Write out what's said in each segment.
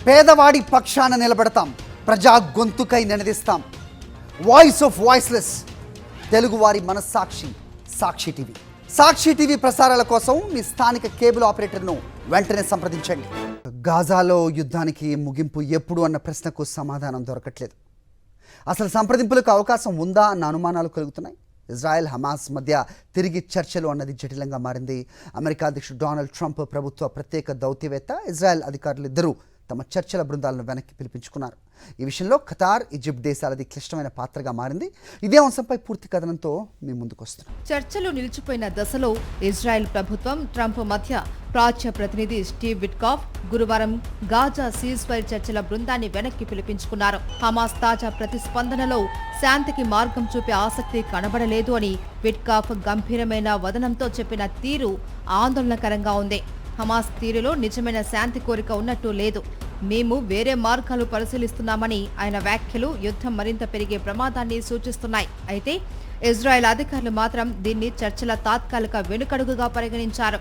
పేదవాడి పక్షాన నిలబడతాం, ప్రజా గొంతుకై నినదిస్తాం. వాయిస్ ఆఫ్ వాయిస్లెస్, తెలుగువారి మనస్సాక్షి సాక్షి టీవీ. సాక్షి టీవీ ప్రసారాల కోసం మీ స్థానిక కేబుల్ ఆపరేటర్ను వెంటనే సంప్రదించండి. గాజాలో యుద్ధానికి ముగింపు ఎప్పుడు అన్న ప్రశ్నకు సమాధానం దొరకట్లేదు. అసలు సంప్రదింపులకు అవకాశం ఉందా అన్న అనుమానాలు కలుగుతున్నాయి. ఇజ్రాయెల్ హమాస్ మధ్య తిరిగి చర్చలు అన్నది జటిలంగా మారింది. అమెరికా అధ్యక్షుడు డొనాల్డ్ ట్రంప్ ప్రభుత్వ ప్రత్యేక దౌత్యవేత్త, ఇజ్రాయెల్ అధికారులు ఇద్దరూ తమ చర్చల బృందాలను వెనక్కి పిలిపించుకున్నారు. ఈ విషయంలో ఖతార్, ఈజిప్ట్ దేశాలది క్లిష్టమైన పాత్రగా మారింది. ఇదే అంశంపై పూర్తి కథనంతో మీ ముందుకు వస్తున్నాం. చర్చలు నిలిచిపోయిన దశలో ఇజ్రాయెల్ ప్రభుత్వం, ట్రంప్ మధ్య ప్రాచ్య ప్రతినిధి స్టీవ్ విట్కాఫ్ గురువారం గాజా సీజ్ ఫైర్ చర్చల బృందాన్ని వెనక్కి పిలిపించుకున్నారు. హమాస్ తాజా ప్రతిస్పందనలో శాంతికి మార్గం చూపే ఆసక్తి కనబడలేదు అని విట్కాఫ్ గంభీరమైన వదనంతో చెప్పిన తీరు ఆందోళనకరంగా ఉంది. హమాస్ తీరులో నిజమైన శాంతి కోరిక ఉన్నట్టు లేదు. మేము వేరే మార్గాలు పరిశీలిస్తున్నామని ఆయన వ్యాఖ్యలు యుద్ధం మరింత పెరిగే ప్రమాదాన్ని సూచిస్తున్నాయి. అయితే ఇజ్రాయెల్ అధికారులు మాత్రం దీన్ని చర్చల తాత్కాలిక వెనుకడుగుగా పరిగణించారు.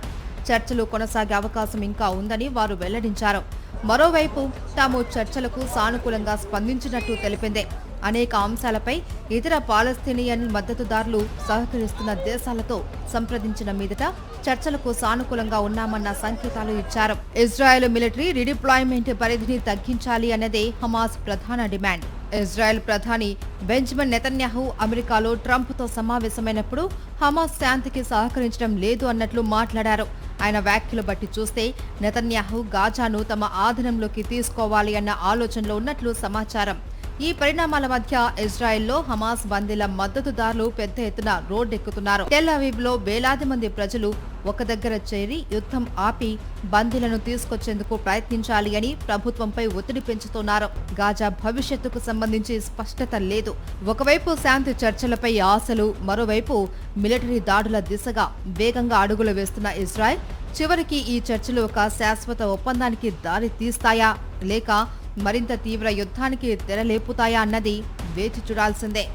చర్చలు కొనసాగే అవకాశం ఇంకా ఉందని వారు వెల్లడించారు. మరోవైపు తాము చర్చలకు సానుకూలంగా స్పందించినట్టు తెలిపింది. అనేక అంశాలపై ఇతర పాలస్తీనియన్ మద్దతుదారులు సహకరిస్తున్న దేశాలతో సంప్రదించిన మీదట చర్చలకు సానుకూలంగా ఉన్నామన్న సంకేతాలు ఇచ్చారు. ఇజ్రాయెల్ మిలిటరీ రీడిప్లాయ్మెంట్ పరిధిని తగ్గించాలి అన్నదే హమాస్ ప్రధాన డిమాండ్. ఇజ్రాయెల్ ప్రధాని బెంజమిన్ నెతన్యాహు అమెరికాలో ట్రంప్తో సమావేశమైనప్పుడు హమాస్ శాంతికి సహకరించడం లేదు అన్నట్లు మాట్లాడారు. ఆయన వ్యాఖ్యలు బట్టి చూస్తే నెతన్యాహు గాజాను తమ ఆధీనంలోకి తీసుకోవాలి అన్న ఆలోచనలో ఉన్నట్లు సమాచారం. ఈ పరిణామాల మధ్య ఇజ్రాయెల్లో హమాస్ బందీల మద్దతుదారులు పెద్ద ఎత్తున రోడ్డెక్కుతున్నారు. టెల్ అవీవ్ లో వేలాది మంది ప్రజలు ఒక దగ్గర చేరి యుద్ధం ఆపి బందీలను తీసుకొచ్చేందుకు ప్రయత్నించాలి అని ప్రభుత్వంపై ఒత్తిడి పెంచుతున్నారు. గాజా భవిష్యత్తుకు సంబంధించి స్పష్టత లేదు. ఒకవైపు శాంతి చర్చలపై ఆశలు, మరోవైపు మిలిటరీ దాడుల దిశగా వేగంగా అడుగులు వేస్తున్న ఇజ్రాయెల్ చివరికి ఈ చర్చలు ఒక శాశ్వత ఒప్పందానికి దారి తీస్తాయా లేక మరింత తీవ్ర యుద్ధానికి తెరలేపుతాయా అన్నది వేచి చూడాల్సిందే.